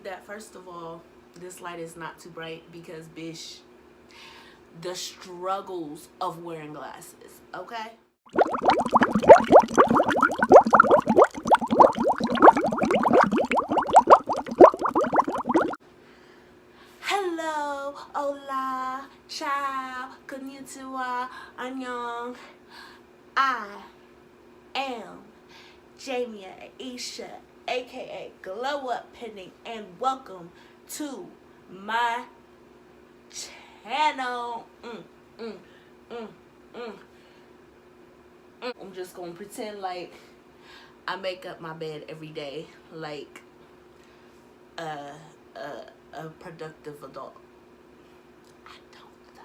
that first of all, this light is not too bright because, bitch, the struggles of wearing glasses, okay? Hello, hola, ciao, konnichiwa, annyeong. I am Jamie Aisha, aka Glow Up Pending, and welcome to my channel. I'm just gonna pretend like I make up my bed every day, like a productive adult. I don't know.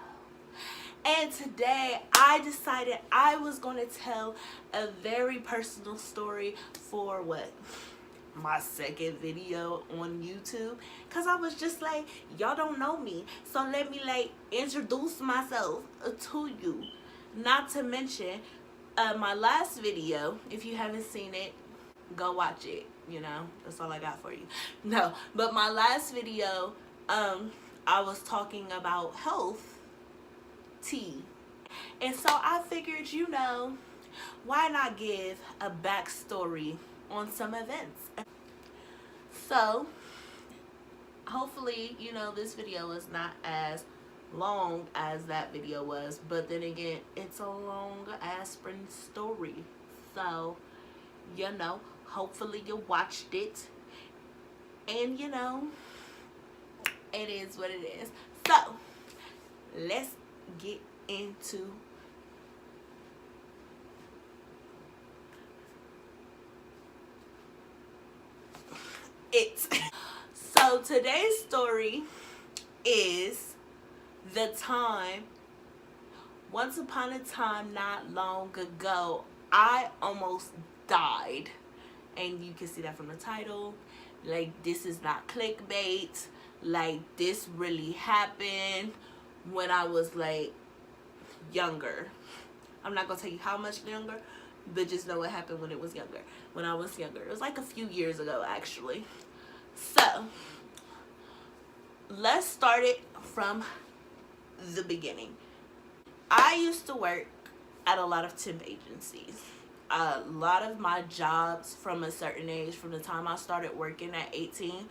And today I decided I was gonna tell a very personal story for what? My second video on YouTube, because I was just like, y'all don't know me, so let me like introduce myself to you. Not to mention my last video, if you haven't seen it, go watch it. You know, that's all I got for you. No, but my last video, I was talking about health tea, and so I figured, you know, why not give a backstory on some events. So hopefully, you know, this video is not as long as that video was, but then again, it's a long aspirin story, so you know, hopefully you watched it, and you know, it is what it is. So let's get into it. So today's story is the time, once upon a time not long ago, I almost died. And you can see that from the title. Like, this is not clickbait. Like, this really happened when I was like younger. I'm not gonna tell you how much younger, but just know what happened when it was younger. When I was younger. It was like a few years ago, actually. So let's start it from the beginning. I used to work at a lot of temp agencies. A lot of my jobs from a certain age, from the time I started working at 18,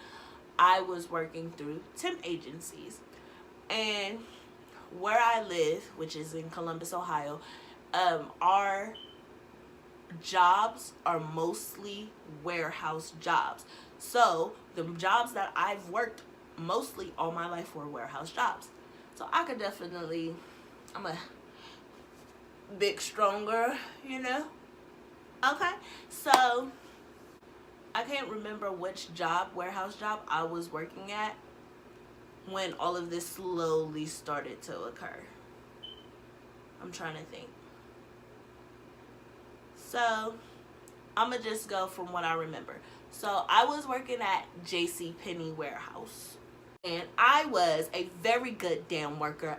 I was working through temp agencies. And where I live, which is in Columbus, Ohio, our jobs are mostly warehouse jobs. So the jobs that I've worked mostly all my life were warehouse jobs. So I could definitely, I'm a bit stronger, you know? Okay, so I can't remember which job, warehouse job, I was working at when all of this slowly started to occur. I'm trying to think. So I'm gonna just go from what I remember. So I was working at JCPenney warehouse, and I was a very good damn worker,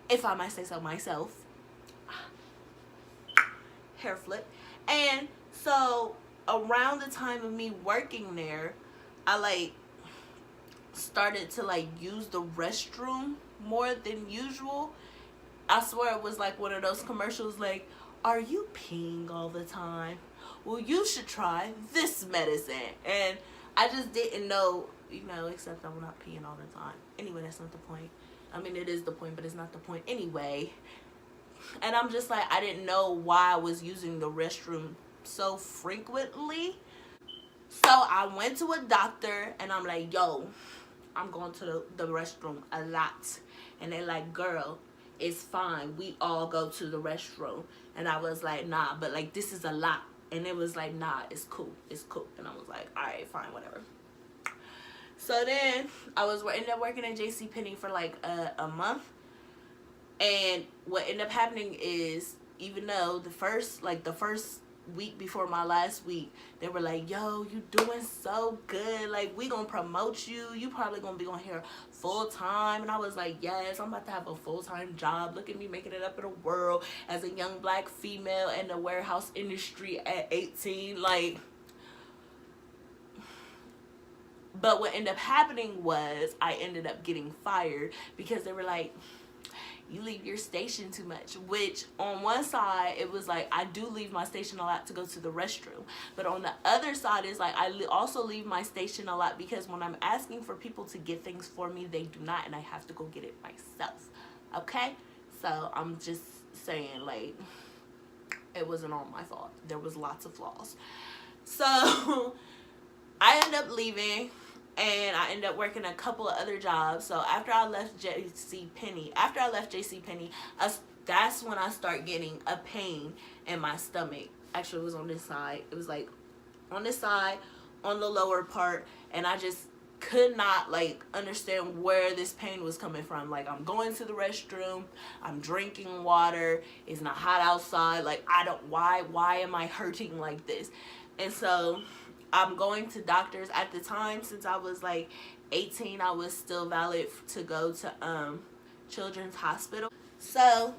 if I might say so myself. Hair flip. And so around the time of me working there, I like started to like use the restroom more than usual. I swear it was like one of those commercials like, are you peeing all the time? Well, you should try this medicine. And I just didn't know, you know, except I'm not peeing all the time. Anyway, that's not the point. I mean, it is the point, but it's not the point anyway. And I'm just like, I didn't know why I was using the restroom so frequently. So I went to a doctor and I'm like, yo, I'm going to the restroom a lot. And they're like, girl, it's fine. We all go to the restroom. And I was like, nah, but like, this is a lot. And it was like, nah, it's cool. It's cool. And I was like, all right, fine, whatever. So then I was ended up working at JCPenney for like a month. And what ended up happening is, even though the first week before my last week, they were like, yo, you doing so good, like we gonna promote you, you probably gonna be on here full time. And I was like, yes, I'm about to have a full-time job. Look at me making it up in the world as a young black female in the warehouse industry at 18. Like, But what ended up happening was I ended up getting fired because they were like, you leave your station too much. Which on one side, it was like I do leave my station a lot to go to the restroom, but on the other side is like also leave my station a lot because when I'm asking for people to get things for me, they do not, and I have to go get it myself. Okay, so I'm just saying, like, it wasn't all my fault. There was lots of flaws. So I ended up leaving, and I ended up working a couple of other jobs. So after I left JCPenney, that's when I start getting a pain in my stomach. Actually, it was on this side. It was like on this side, on the lower part, and I just could not like understand where this pain was coming from. Like, I'm going to the restroom, I'm drinking water, it's not hot outside, like why am I hurting like this? And so I'm going to doctors. At the time, since I was like 18, I was still valid to go to Children's Hospital. So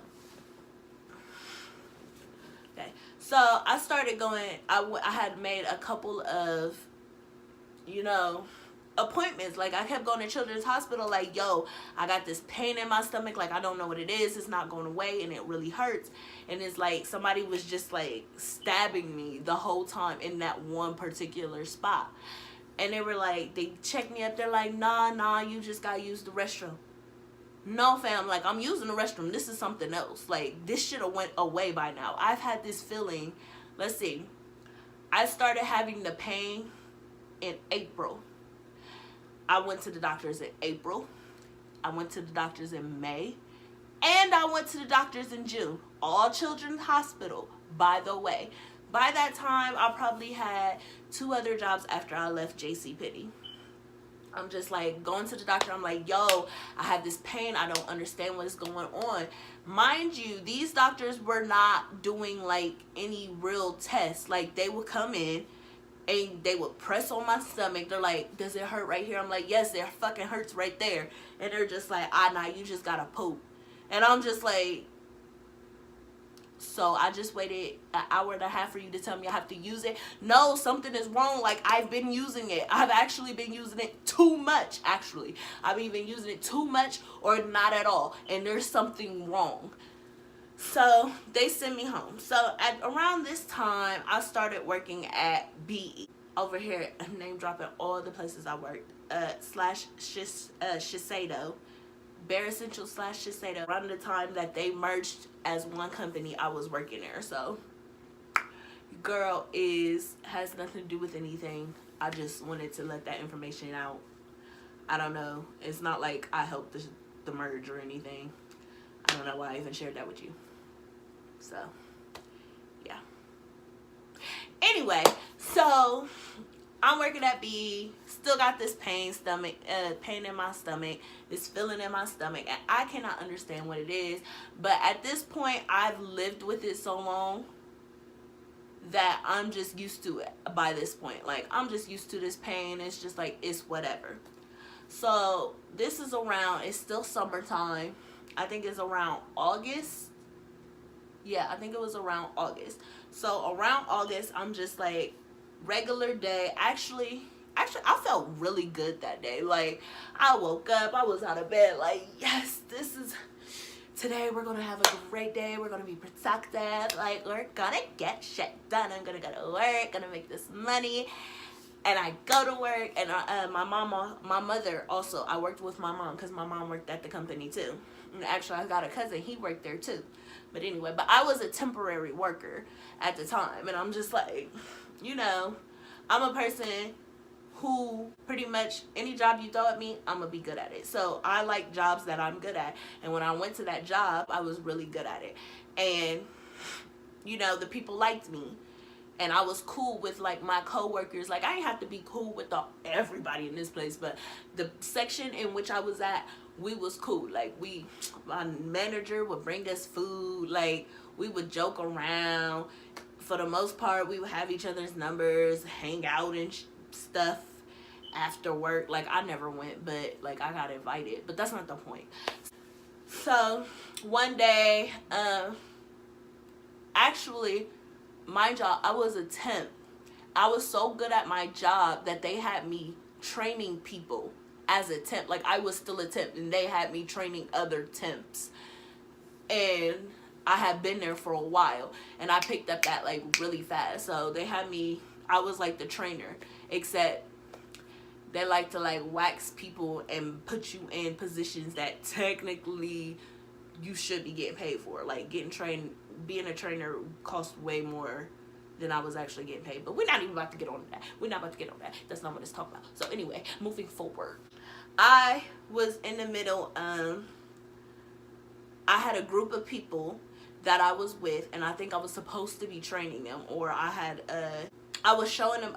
okay, so I started going. I had made a couple of, appointments. Like, I kept going to Children's Hospital, like, yo, I got this pain in my stomach, like, I don't know what it is, it's not going away, and it really hurts. And it's like somebody was just like stabbing me the whole time in that one particular spot. And they were like, they checked me up, they're like, nah, you just gotta use the restroom. No, fam, like, I'm using the restroom, this is something else. Like, this should have went away by now. I've had this feeling, let's see, I started having the pain in April. I went to the doctors in April. I went to the doctors in May. And I went to the doctors in June. All Children's Hospital, by the way. By that time, I probably had 2 other jobs after I left JCPenney. I'm just like going to the doctor. I'm like, yo, I have this pain. I don't understand what is going on. Mind you, these doctors were not doing like any real tests. Like, they would come in and they would press on my stomach. They're like, does it hurt right here? I'm like, yes, it fucking hurts right there. And they're just like, nah, you just gotta poop. And I'm just like, so I just waited an hour and a half for you to tell me I have to use it? No, something is wrong. Like, I've been using it. I've actually been using it too much, actually. I've either been using it too much or not at all. And there's something wrong. So they sent me home. So at around this time, I started working at BE. Over here, name dropping all the places I worked. Shiseido. Bare Essentials / Shiseido. Around the time that they merged as one company, I was working there. So, girl has nothing to do with anything. I just wanted to let that information out. I don't know. It's not like I helped the merge or anything. I don't know why I even shared that with you. So, yeah. Anyway, so I'm working at B. Still got this pain in my stomach, this feeling in my stomach, and I cannot understand what it is. But at this point, I've lived with it so long that I'm just used to it by this point. Like, I'm just used to this pain. It's just like, it's whatever. So this is around, it's still summertime. I think it's around August. Yeah, I think it was around August. So around August, I'm just like, regular day. Actually, I felt really good that day. Like, I woke up, I was out of bed, like, yes, today we're gonna have a great day. We're gonna be productive. Like, we're gonna get shit done. I'm gonna go to work, gonna make this money. And I go to work, and my mother also, I worked with my mom because my mom worked at the company too. And actually, I got a cousin, he worked there too. But anyway, I was a temporary worker at the time, and I'm just like, I'm a person who pretty much any job you throw at me, I'm gonna be good at it. So I like jobs that I'm good at, and when I went to that job, I was really good at it. And the people liked me, and I was cool with like my coworkers. Like, I didn't have to be cool with everybody in this place, but the section in which I was at, we was cool. Like, my manager would bring us food. Like, we would joke around. For the most part, we would have each other's numbers, hang out and stuff after work. Like, I never went, but like, I got invited, but that's not the point. So one day, actually, my job, I was a temp. I was so good at my job that they had me training people as a temp. Like, I was still a temp, and they had me training other temps. And I had been there for a while, and I picked up that, like, really fast. So they had me, I was like the trainer, except they like to, like, wax people and put you in positions that technically you should be getting paid for. Like, getting trained, being a trainer costs way more than I was actually getting paid. But we're not even about to get on that. We're not about to get on that. That's not what it's talking about. So anyway, moving forward. I was in the middle, I had a group of people that I was with, and I think I was supposed to be training them, or I was showing them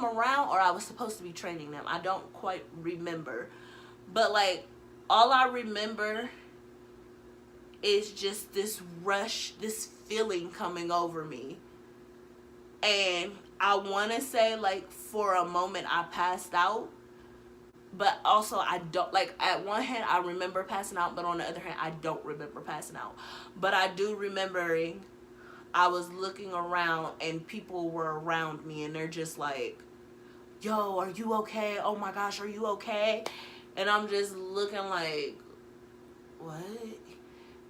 around, or I was supposed to be training them. I don't quite remember. But, like, all I remember is just this rush, this feeling coming over me. And I want to say, like, for a moment I passed out. But also, I don't, like, at one hand, I remember passing out, but on the other hand, I don't remember passing out. But I do remembering I was looking around, and people were around me, and they're just like, yo, are you okay? Oh my gosh, are you okay? And I'm just looking like, what?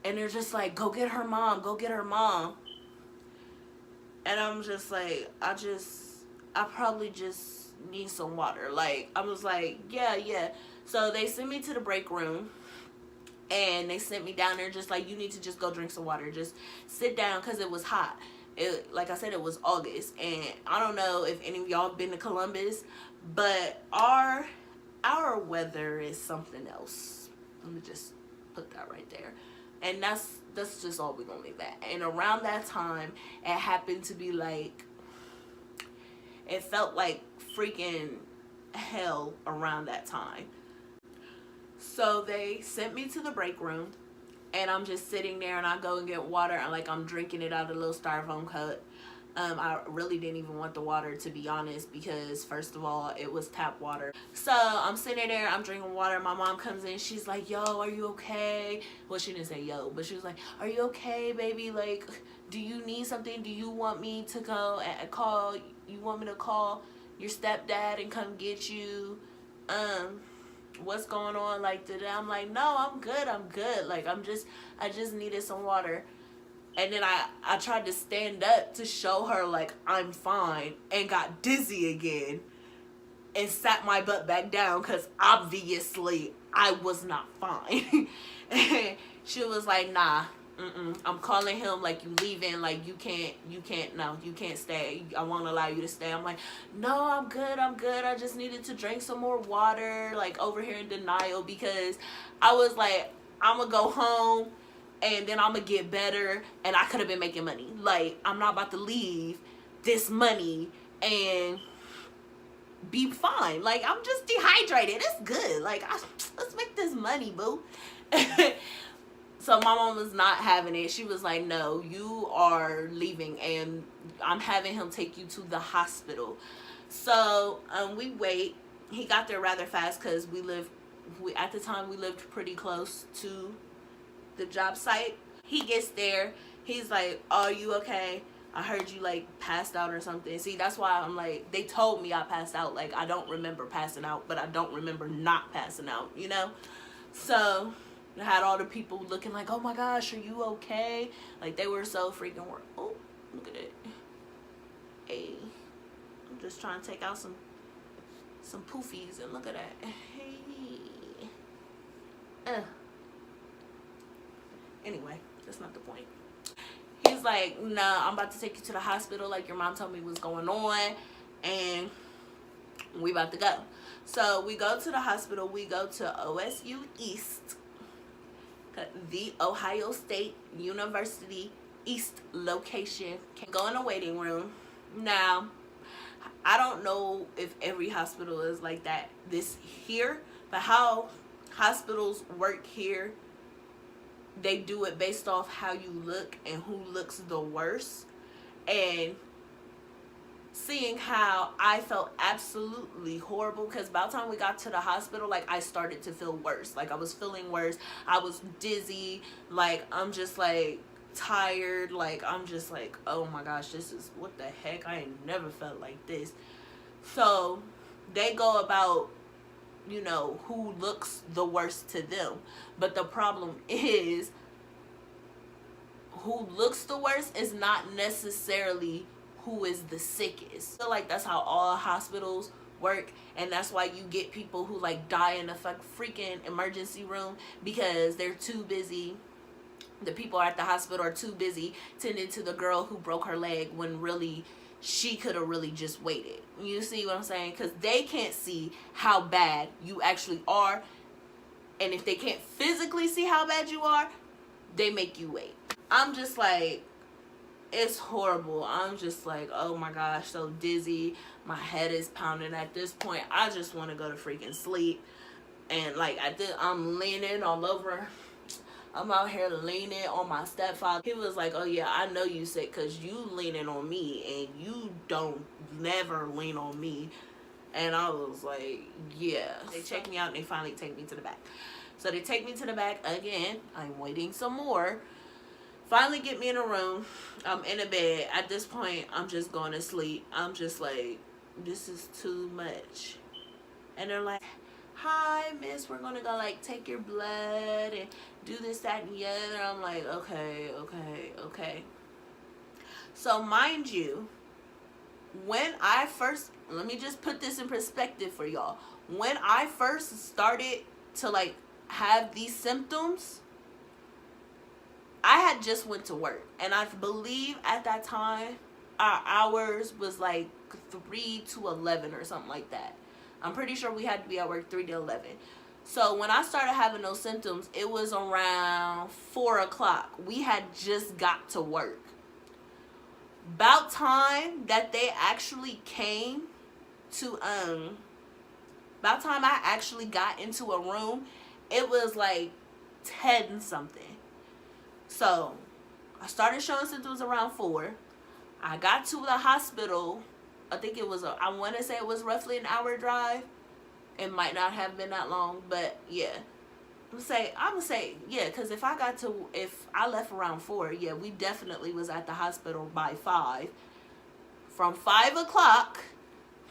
And they're just like, go get her mom, go get her mom. And I'm just like, I probably just need some water. Like, I was like, yeah. So they sent me to the break room, and they sent me down there just like, you need to just go drink some water. Just sit down, because it was hot. Like I said, it was August, and I don't know if any of y'all been to Columbus, but our weather is something else. Let me just put that right there. And that's just all we're gonna leave that. And around that time, it happened to be like, it felt like freaking hell around that time. So they sent me to the break room, and I'm just sitting there, and I go and get water, and like, I'm drinking it out of a little styrofoam cup. I really didn't even want the water, to be honest, because first of all, it was tap water. So I'm sitting there, I'm drinking water. My mom comes in, she's like, yo, are you okay? Well, she didn't say yo, but she was like, are you okay, baby? Like, do you need something? Do you want me to go and call? You want me to call your stepdad and come get you? What's going on? Like, today? I'm like, no, I'm good. Like, I just needed some water. And then I tried to stand up to show her, like, I'm fine, and got dizzy again and sat my butt back down, because obviously I was not fine. And she was like, nah, I'm calling him, like, you leaving, like, you can't stay. I won't allow you to stay. I'm like, no, I'm good. I just needed to drink some more water, like, over here in denial, because I was like, I'm gonna go home, and then I'm gonna get better, and I could have been making money. Like, I'm not about to leave this money and be fine. Like, I'm just dehydrated. It's good. Like, let's make this money, boo. So my mom was not having it. She was like, no, you are leaving, and I'm having him take you to the hospital. So we wait. He got there rather fast, because at the time we lived pretty close to the job site. He gets there, he's like, are you okay? I heard you, like, passed out or something. See, that's why I'm like, they told me I passed out. Like, I don't remember passing out, but I don't remember not passing out, you know? So I had all the people looking like, oh my gosh, are you okay? Like, they were so freaking worried. Oh, look at it. Hey, I'm just trying to take out some poofies, and look at that. Hey. Anyway, that's not the point. He's like, nah, I'm about to take you to the hospital, like, your mom told me what's going on, and we about to go. So we go to the hospital. We go to OSU East, the Ohio State University East location. Can go in a waiting room. Now, I don't know if every hospital is like that this here, but how hospitals work here, they do it based off how you look and who looks the worst. And seeing how I felt absolutely horrible, because by the time we got to the hospital, like, I started to feel worse. Like, I was feeling worse. I was dizzy. Like, I'm just, like, tired. Like, I'm just like, oh my gosh, this is, what the heck? I ain't never felt like this. So they go about, you know, who looks the worst to them. But the problem is, who looks the worst is not necessarily who is the sickest. I feel like that's how all hospitals work, and that's why you get people who like die in the freaking emergency room because they're too busy. The people at the hospital are too busy tending to the girl who broke her leg when really she could have really just waited. You see what I'm saying? Because they can't see how bad you actually are, and if they can't physically see how bad you are, they make you wait. I'm just like, it's horrible. I'm just like, oh my gosh, so dizzy. My head is pounding at this point. I just want to go to freaking sleep. And like, I'm leaning all over. I'm out here leaning on my stepfather. He was like, oh yeah, I know you sick because you leaning on me and you don't never lean on me. And I was like, yeah. They check me out and they finally take me to the back. So they take me to the back again. I'm waiting some more. Finally get me in a room. I'm in a bed. At this point, I'm just going to sleep. I'm just like, this is too much. And they're like, hi, miss, we're going to go, like, take your blood and do this, that, and the other. I'm like, okay. So, mind you, when I first, let me just put this in perspective for y'all. When I first started to, like, have these symptoms, I had just went to work, and I believe at that time our hours was like 3 to 11 or something like that. I'm pretty sure we had to be at work 3 to 11. So when I started having those symptoms, it was around 4 o'clock. We had just got to work. About time that they actually came to about time I actually got into a room, it was like 10 something. So, I started showing symptoms around 4. I got to the hospital. I think it was, I want to say it was roughly an hour drive. It might not have been that long, but yeah. I'm gonna say, yeah, because if I left around 4, yeah, we definitely was at the hospital by 5. From 5 o'clock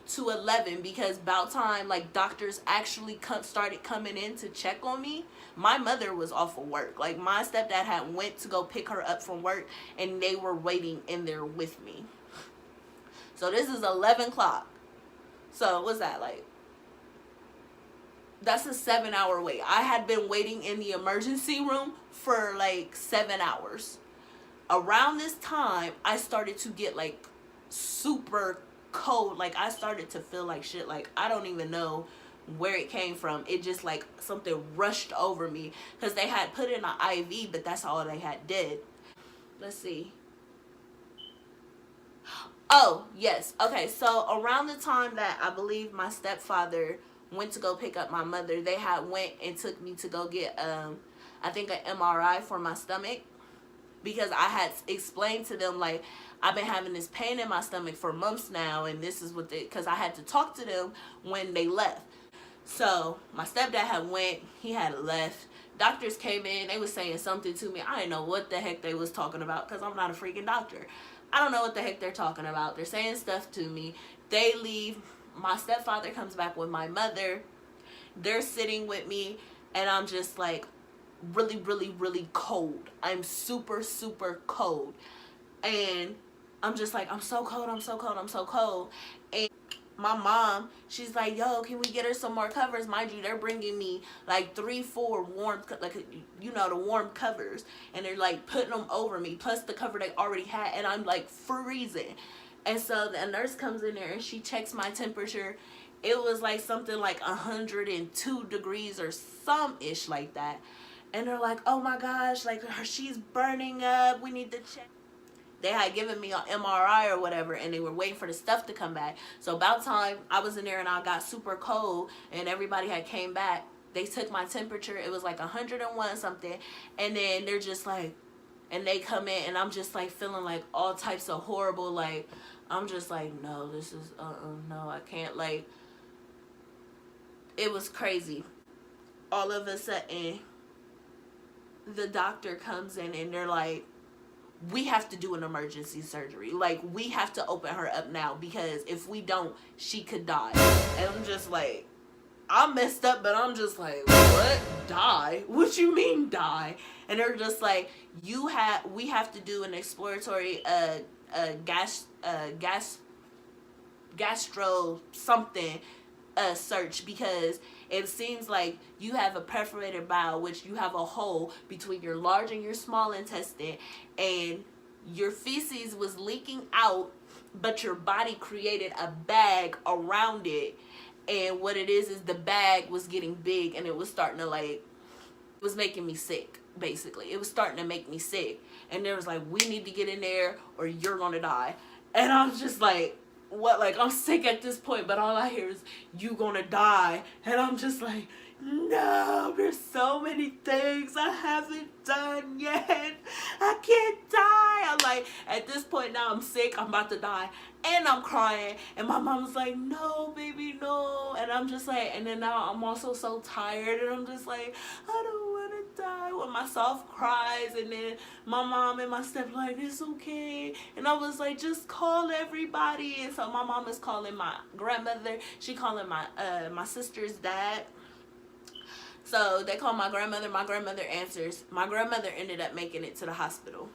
to 11, because about time, like, doctors actually started coming in to check on me. My mother was off of work. Like, my stepdad had went to go pick her up from work, and they were waiting in there with me. So this is 11 o'clock. So what's that, like? That's a 7-hour wait. I had been waiting in the emergency room for like 7 hours. Around this time, I started to get like super cold. Like, I started to feel like shit. Like, I don't even know where it came from. It just like something rushed over me because they had put in an IV, but that's all they had did. Let's see. Oh, yes. Okay, so around the time that I believe my stepfather went to go pick up my mother, they had went and took me to go get I think an MRI for my stomach, because I had explained to them, like, I've been having this pain in my stomach for months now, and this is what because I had to talk to them when they left. So my stepdad had went, he had left. Doctors came in, they was saying something to me. I didn't know what the heck they was talking about because I'm not a freaking doctor. I don't know what the heck they're talking about. They're saying stuff to me. They leave. My stepfather comes back with my mother. They're sitting with me, and I'm just like really, really, really cold. I'm super, super cold. And I'm just like, I'm so cold, I'm so cold, I'm so cold. And my mom, she's like, yo, can we get her some more covers? Mind you, they're bringing me like 3, 4 warm, like, you know, the warm covers, and they're like putting them over me, plus the cover they already had, and I'm like freezing. And so the nurse comes in there and she checks my temperature. It was like something like 102 degrees or some ish like that. And they're like, oh my gosh, like, she's burning up, we need to check. They had given me an MRI or whatever, and they were waiting for the stuff to come back. So about time I was in there and I got super cold, and everybody had came back. They took my temperature. It was like 101 something. And then they're just like, and they come in, and I'm just like feeling like all types of horrible, like, I'm just like, no, this is, no, I can't, like, it was crazy. All of a sudden, the doctor comes in and they're like, we have to do an emergency surgery. Like, we have to open her up now, because if we don't, she could die. And I'm just like, I'm messed up, but I'm just like, what? Die? What you mean die? And they're just like, we have to do an exploratory gastro something search, because it seems like you have a perforated bowel, which you have a hole between your large and your small intestine, and your feces was leaking out, but your body created a bag around it. And what it is the bag was getting big, and it was starting to, like, it was making me sick. Basically, it was starting to make me sick, and there was like, we need to get in there or you're gonna die. And I'm just like, what? Like, I'm sick at this point, but all I hear is, you gonna die. And I'm just like, no, there's so many things I haven't done yet. I can't die. I'm like, at this point now, I'm sick, I'm about to die, and I'm crying, and my mom's like, no baby, no. And I'm just like, and then now I'm also so tired, and I'm just like, I don't want to die. When my soft cries, and then my mom and my step like, it's okay. And I was like, just call everybody. And so my mom is calling my grandmother, she calling my sister's dad. So they call my grandmother answers. My grandmother ended up making it to the hospital.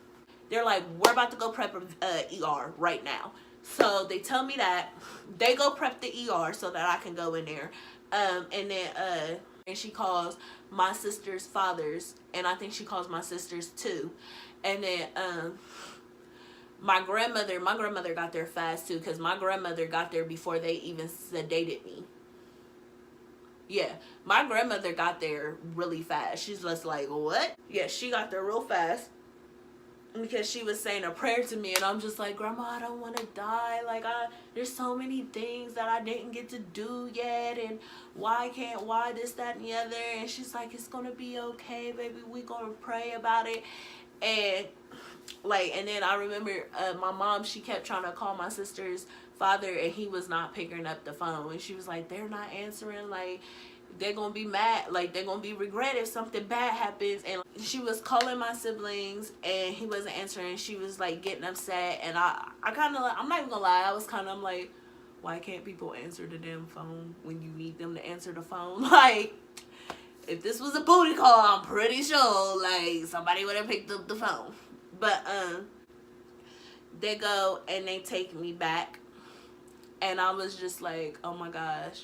They're like, we're about to go prep ER right now. So they tell me that. They go prep the ER so that I can go in there. And then and she calls my sister's fathers, and I think she calls my sisters too. And then my grandmother got there fast too, because my grandmother got there before they even sedated me. Yeah, my grandmother got there really fast. She's just like, what? Yeah, she got there real fast, because she was saying a prayer to me, and I'm just like, Grandma, I don't want to die. Like, there's so many things that I didn't get to do yet, and why this, that, and the other. And she's like, it's gonna be okay, baby. We gonna pray about it. And like, and then I remember my mom, she kept trying to call my sister's father, and he was not picking up the phone. And she was like, they're not answering. Like, they're gonna be mad, like, they're gonna be regret if something bad happens. And she was calling my siblings, and he wasn't answering. She was like getting upset, and I kind of, like, I'm not even gonna lie, I was kind of like, why can't people answer the damn phone when you need them to answer the phone? Like, if this was a booty call, I'm pretty sure like somebody would have picked up the phone. But they go and they take me back, and I was just like, oh my gosh,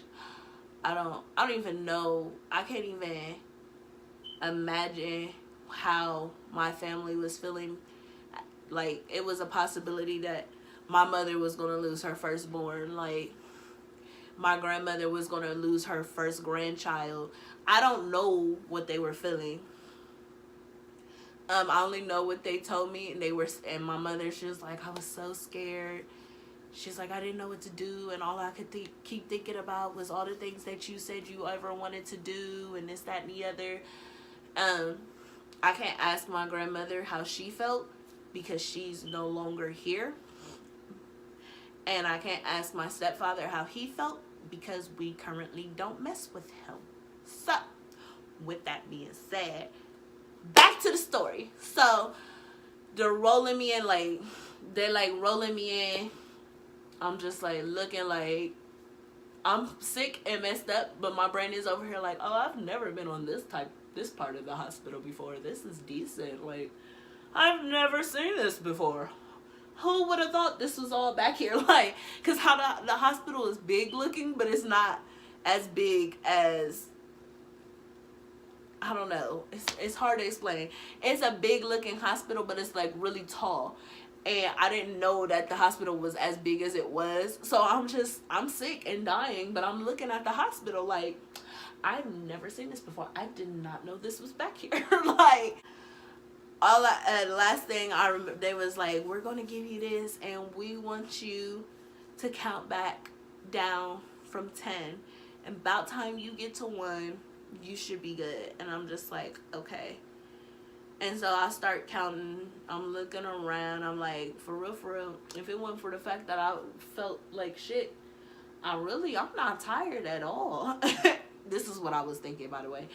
I don't even know. I can't even imagine how my family was feeling. Like, it was a possibility that my mother was going to lose her firstborn. Like, my grandmother was going to lose her first grandchild. I don't know what they were feeling. I only know what they told me, and my mother, she was like, I was so scared. She's like, I didn't know what to do, and all I could keep thinking about was all the things that you said you ever wanted to do, and this, that, and the other. I can't ask my grandmother how she felt, because she's no longer here. And I can't ask my stepfather how he felt, because we currently don't mess with him. So, with that being said, back to the story. So, they're rolling me in, like, they're like rolling me in. I'm just like looking like I'm sick and messed up, but my brain is over here like, oh, I've never been on this part of the hospital before. This is decent. Like, I've never seen this before. Who would have thought this was all back here? Like, because how the hospital is big looking, but it's not as big as, I don't know. It's hard to explain. It's a big looking hospital, but it's like really tall. And I didn't know that the hospital was as big as it was. So I'm sick and dying, but I'm looking at the hospital like, I've never seen this before. I did not know this was back here. Like, last thing I remember, they was like, we're going to give you this, and we want you to count back down from 10. And about time you get to 1, you should be good. And I'm just like, okay. And so I start counting. I'm looking around. I'm like, for real, if it wasn't for the fact that I felt like shit, I'm not tired at all. This is what I was thinking, by the way.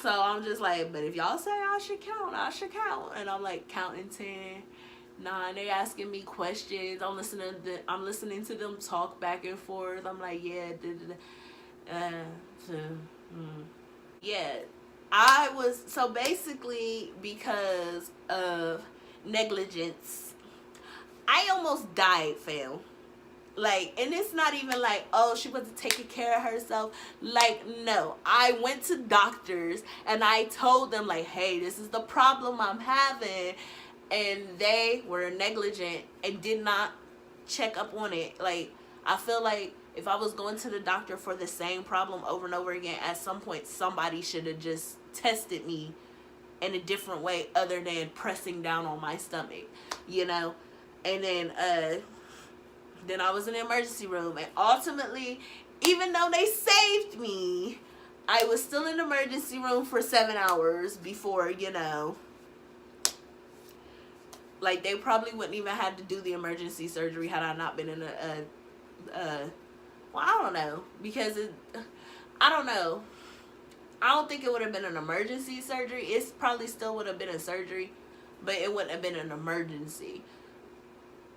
So I'm just like, but if y'all say I should count, I should count. And I'm like counting 10. Nah, and they asking me questions. I'm listening to them talk back and forth. I'm like, yeah, so, mm. Yeah. I was so basically because of negligence, I almost died, fam. Like, and it's not even like, oh, she wasn't taking care of herself. Like, no, I went to doctors and I told them, like, hey, this is the problem I'm having, and they were negligent and did not check up on it. Like, I feel like if I was going to the doctor for the same problem over and over again, at some point somebody should have just tested me in a different way other than pressing down on my stomach, you know. And then I was in the emergency room, and ultimately, even though they saved me, I was still in the emergency room for 7 hours before, you know, like, they probably wouldn't even have to do the emergency surgery had I not been in well, I don't know, because I don't know. I don't think it would have been an emergency surgery. It probably still would have been a surgery, but it wouldn't have been an emergency.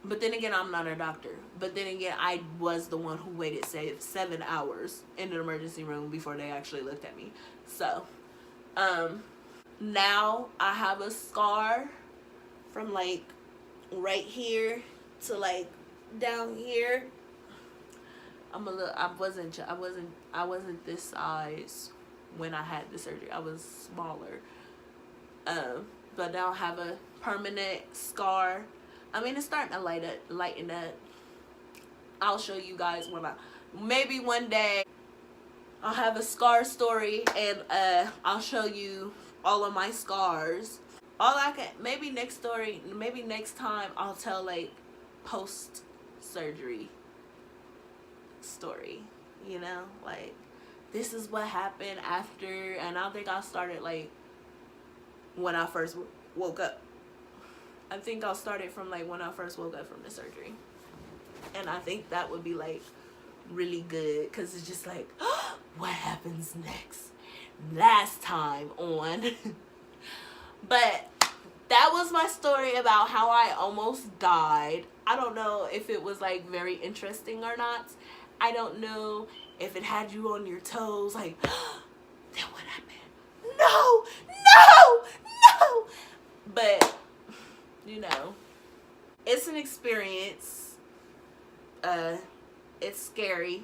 But then again, I'm not a doctor. But then again, I was the one who waited, say, 7 hours in the emergency room before they actually looked at me. So, now I have a scar from, like, right here to, like, down here. I wasn't this size when I had the surgery. I was smaller. But now I have a permanent scar. I mean, it's starting to lighten up. I'll show you guys maybe one day I'll have a scar story, and I'll show you all of my scars. Maybe next time I'll tell, like, post-surgery story, you know, like, this is what happened after, and I think I started, like, when I first woke up. I think I'll start it from, like, when I first woke up from the surgery. And I think that would be, like, really good, because it's just like, what happens next? Last time on. But that was my story about how I almost died. I don't know if it was, like, very interesting or not. I don't know if it had you on your toes, like, then what happened? No! But, you know, it's an experience. It's scary.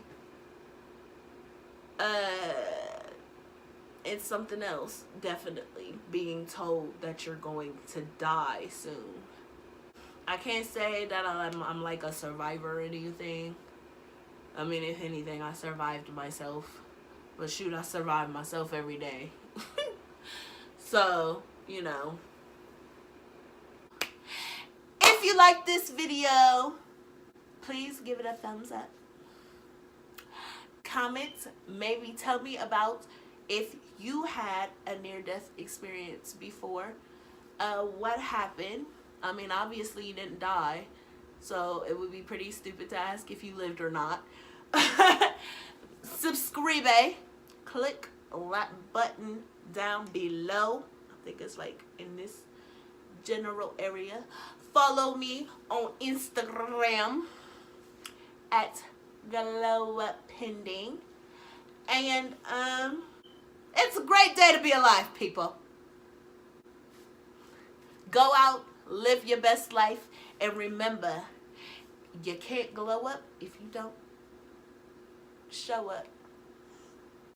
It's something else, definitely, being told that you're going to die soon. I can't say that I'm like a survivor or anything. I mean, if anything, I survived myself. But shoot, I survive myself every day. So, you know. If you like this video, please give it a thumbs up. Comment, maybe tell me about if you had a near-death experience before. What happened? I mean, obviously you didn't die, so it would be pretty stupid to ask if you lived or not. Subscribe. Click that button down below. I think it's like in this general area. Follow me on Instagram at GlowUpPending. And it's a great day to be alive, people. Go out, live your best life, and remember, you can't glow up if you don't show up.